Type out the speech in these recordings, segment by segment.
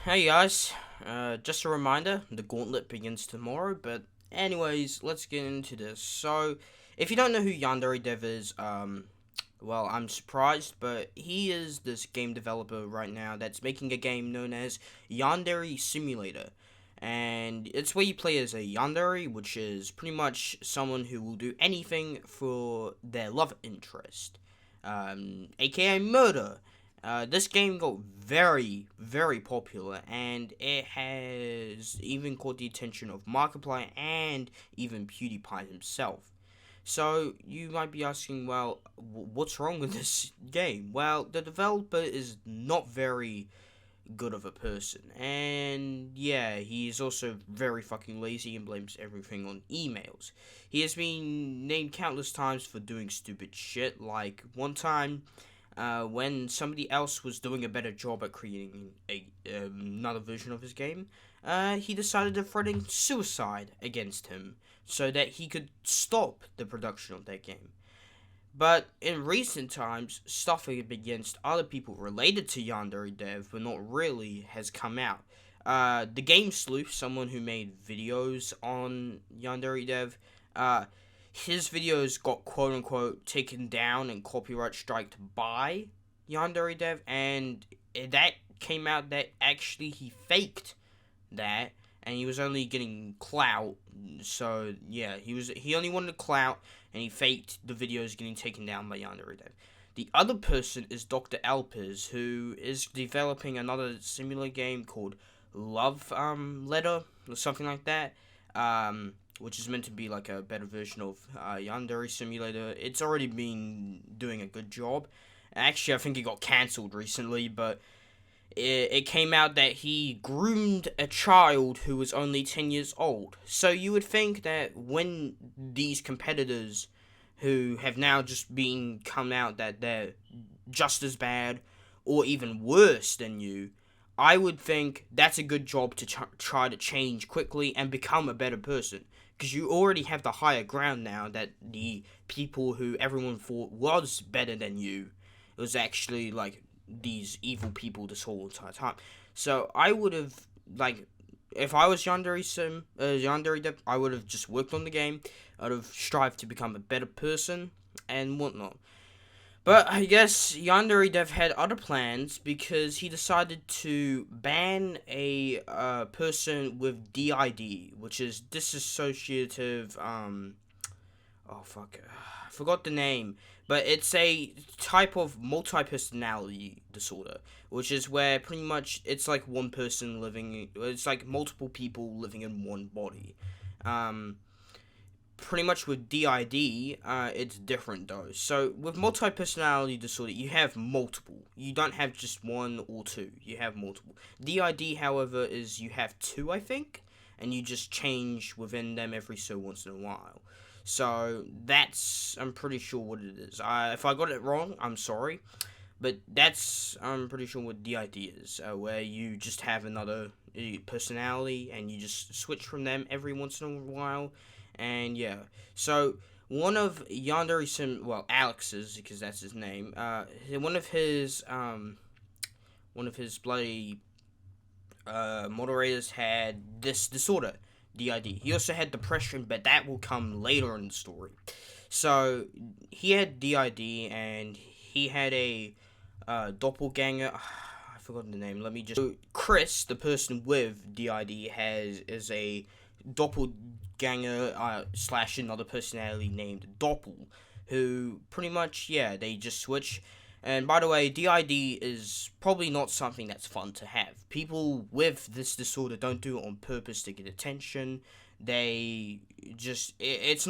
Hey guys, just a reminder, the gauntlet begins tomorrow, but anyways, let's get into this. So, if you don't know who Yandere Dev is, well, I'm surprised, but he is this game developer right now that's making a game known as Yandere Simulator. And it's where you play as a Yandere, which is pretty much someone who will do anything for their love interest, aka murder. This game got very, very popular, and it has even caught the attention of Markiplier and even PewDiePie himself. So, you might be asking, well, what's wrong with this game? Well, the developer is not very good of a person, and yeah, he is also very fucking lazy and blames everything on emails. He has been named countless times for doing stupid shit, like one time when somebody else was doing a better job at creating another version of his game, he decided to threaten suicide against him so that he could stop the production of that game. But in recent times, stuff against other people related to Yandere Dev, but not really, has come out. The Game Sleuth, someone who made videos on Yandere Dev, his videos got quote unquote taken down and copyright striked by Yandere Dev, and that came out that actually he faked that, and he was only getting clout. So yeah, he only wanted clout, and he faked the videos getting taken down by Yandere Dev. The other person is Dr. Alpers, who is developing another similar game called Love Letter or something like that. Which is meant to be like a better version of Yandere Simulator. It's already been doing a good job. Actually, I think it got cancelled recently, but it came out that he groomed a child who was only 10 years old. So you would think that when these competitors who have now just been come out that they're just as bad or even worse than you, I would think that's a good job to try to change quickly and become a better person. Because you already have the higher ground now that the people who everyone thought was better than you, it was actually like these evil people this whole entire time. So I would have, like, if I was Yandere Dev, I would have just worked on the game. I would have strived to become a better person and whatnot. But I guess Yandere Dev had other plans because he decided to ban a person with DID, which is dissociative. Oh fuck, I forgot the name, but it's a type of multi-personality disorder, which is where pretty much it's like one person living. It's like multiple people living in one body. Um, Pretty much with DID, it's different though. So with multi-personality disorder, you have multiple. You don't have just one or two. You have multiple. DID, however, is you have two, I think, and you just change within them every so once in a while. So that's, I'm pretty sure what it is. If I got it wrong, I'm sorry, but that's, I'm pretty sure what DID is, where you just have another personality and you just switch from them every once in a while. And yeah, so one of Alex's, because that's his name, one of his bloody moderators had this disorder, DID. He also had depression, but that will come later in the story. So he had DID, and he had a doppelganger. I forgot the name. Let me just. So Chris, the person with DID, is a doppelganger slash another personality named Doppel, who pretty much, yeah, they just switch. And by the way, DID is probably not something that's fun to have. People with this disorder don't do it on purpose to get attention. They just, it's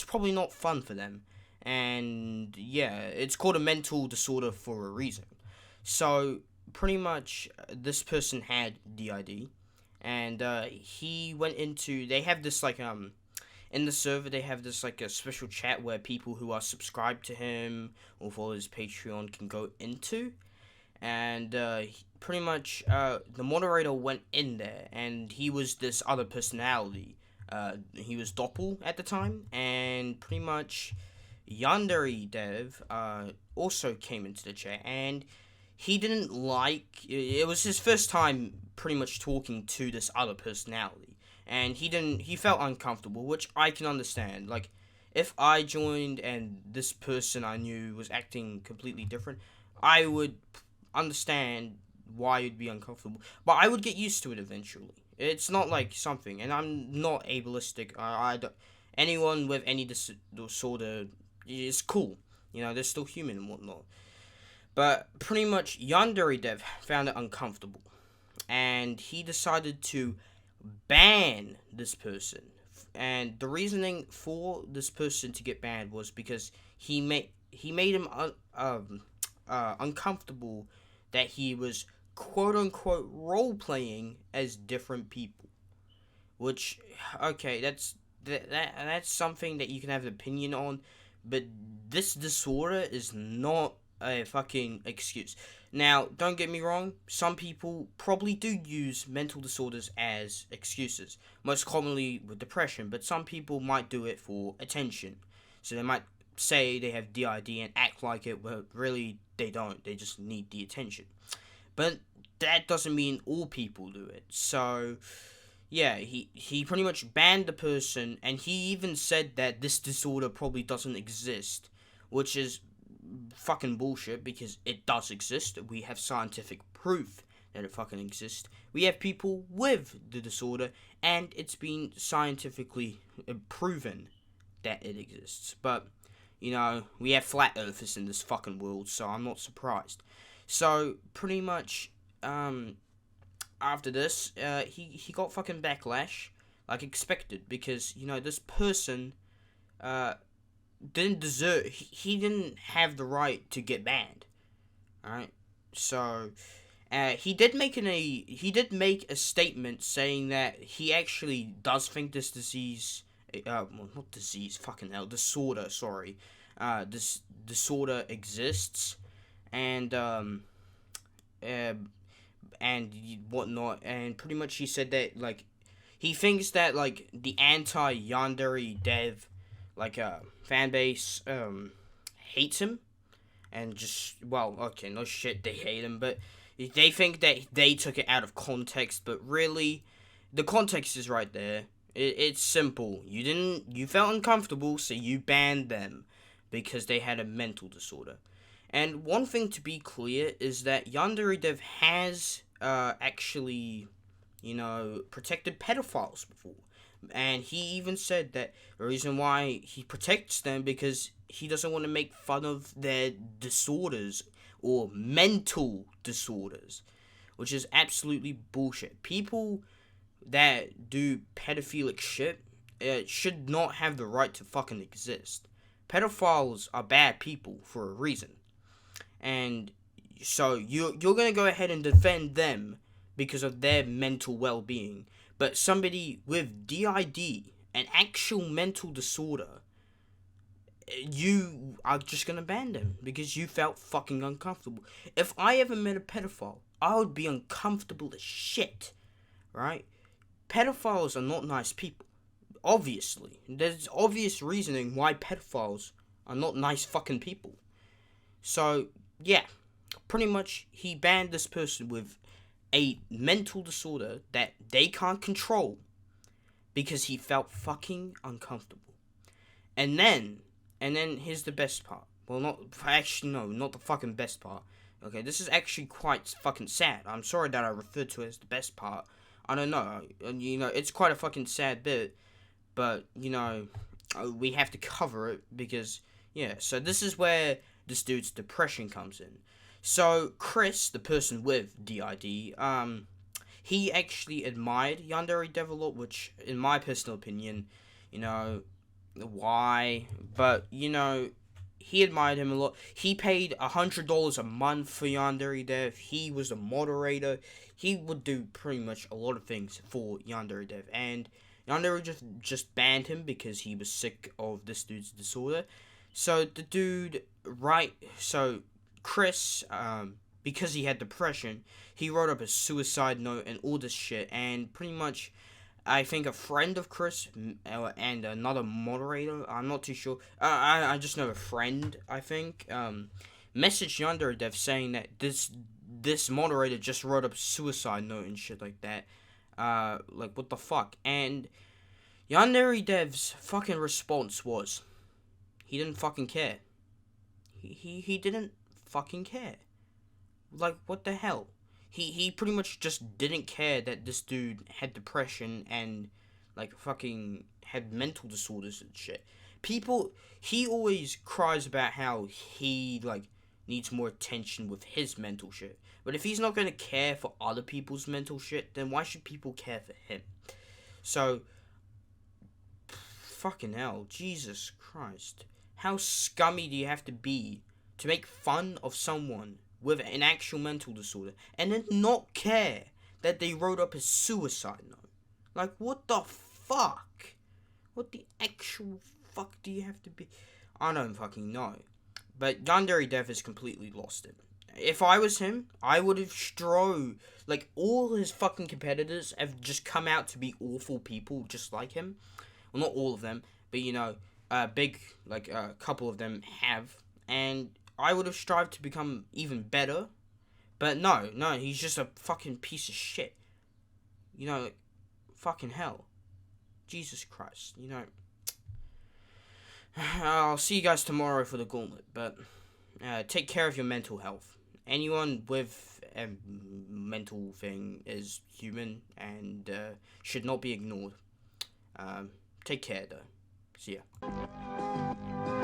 probably not fun for them. And yeah, it's called a mental disorder for a reason. So pretty much, this person had DID, and he went into. They have this like in the server, they have this like a special chat where people who are subscribed to him or follow his Patreon can go into, and pretty much the moderator went in there, and he was this other personality. He was Doppel at the time, and pretty much Yandere Dev also came into the chat, and he didn't like. It was his first time pretty much talking to this other personality, and he felt uncomfortable, which I can understand. Like, if I joined and this person I knew was acting completely different, I would understand why you'd be uncomfortable, but I would get used to it eventually. It's not like something, and I'm not ableistic. I don't, anyone with any disorder is cool. They're still human and whatnot. But pretty much, Yandere Dev found it uncomfortable, and he decided to ban this person. And the reasoning for this person to get banned was because he made him uncomfortable that he was quote unquote role playing as different people. Which, okay, that's something that you can have an opinion on, but this disorder is not a fucking excuse. Now, don't get me wrong, some people probably do use mental disorders as excuses, most commonly with depression, but some people might do it for attention. So they might say they have DID and act like it, but really they don't. They just need the attention. But that doesn't mean all people do it. So, yeah, he pretty much banned the person, and he even said that this disorder probably doesn't exist, which is fucking bullshit, because it does exist. We have scientific proof that it fucking exists. We have people with the disorder, and it's been scientifically proven that it exists. But, we have flat earthers in this fucking world, so I'm not surprised. So, pretty much, after this, he got fucking backlash, like expected, because, this person, didn't deserve, he didn't have the right to get banned. Alright? So, he did make a statement saying that he actually does think this disease, well, not disease, fucking hell, disorder, sorry, this disorder exists, and, and whatnot, and pretty much he said that, like, he thinks that, like, the anti-Yandere Dev, like, fan base, hates him, and just, well, okay, no shit, they hate him, but they think that they took it out of context, but really, the context is right there. It's simple. You felt uncomfortable, so you banned them, because they had a mental disorder. And one thing to be clear is that Yandere Dev has, actually, protected pedophiles before. And he even said that the reason why he protects them because he doesn't want to make fun of their disorders or mental disorders, which is absolutely bullshit. People that do pedophilic shit should not have the right to fucking exist. Pedophiles are bad people for a reason. And so you're going to go ahead and defend them because of their mental well-being. But somebody with DID, an actual mental disorder, you are just going to ban them because you felt fucking uncomfortable. If I ever met a pedophile, I would be uncomfortable as shit, right? Pedophiles are not nice people. Obviously. There's obvious reasoning why pedophiles are not nice fucking people. So, yeah. Pretty much, he banned this person with a mental disorder that they can't control because he felt fucking uncomfortable. And then here's the best part. Well, not the fucking best part. Okay, this is actually quite fucking sad. I'm sorry that I referred to it as the best part. I don't know. It's quite a fucking sad bit. But, we have to cover it because, yeah. So this is where this dude's depression comes in. So, Chris, the person with DID, he actually admired Yandere Dev a lot, which, in my personal opinion, why? But, he admired him a lot. He paid $100 a month for Yandere Dev. He was a moderator. He would do pretty much a lot of things for Yandere Dev. And Yandere just banned him because he was sick of this dude's disorder. So, the dude, Chris, because he had depression, he wrote up a suicide note and all this shit, and pretty much, I think a friend of Chris, and another moderator, I'm not too sure, I just know a friend, I think, messaged Yandere Dev saying that this moderator just wrote up a suicide note and shit like that. Like, what the fuck? And Yandere Dev's fucking response was, he didn't fucking care. He didn't fucking care. Like, what the hell? He pretty much just didn't care that this dude had depression and, like, fucking had mental disorders and shit. He always cries about how he, like, needs more attention with his mental shit. But if he's not gonna care for other people's mental shit, then why should people care for him? So, fucking hell, Jesus Christ. How scummy do you have to be to make fun of someone with an actual mental disorder and then not care that they wrote up a suicide note? Like, what the fuck? What the actual fuck do you have to be? I don't fucking know. But Yandere Dev has completely lost it. If I was him, I would have like, all his fucking competitors have just come out to be awful people just like him. Well, not all of them, but, you know, a couple of them have. And I would have strived to become even better. But no, he's just a fucking piece of shit. You know, like, fucking hell. Jesus Christ, you know. I'll see you guys tomorrow for the gauntlet, but take care of your mental health. Anyone with a mental thing is human and should not be ignored. Take care, though. See ya.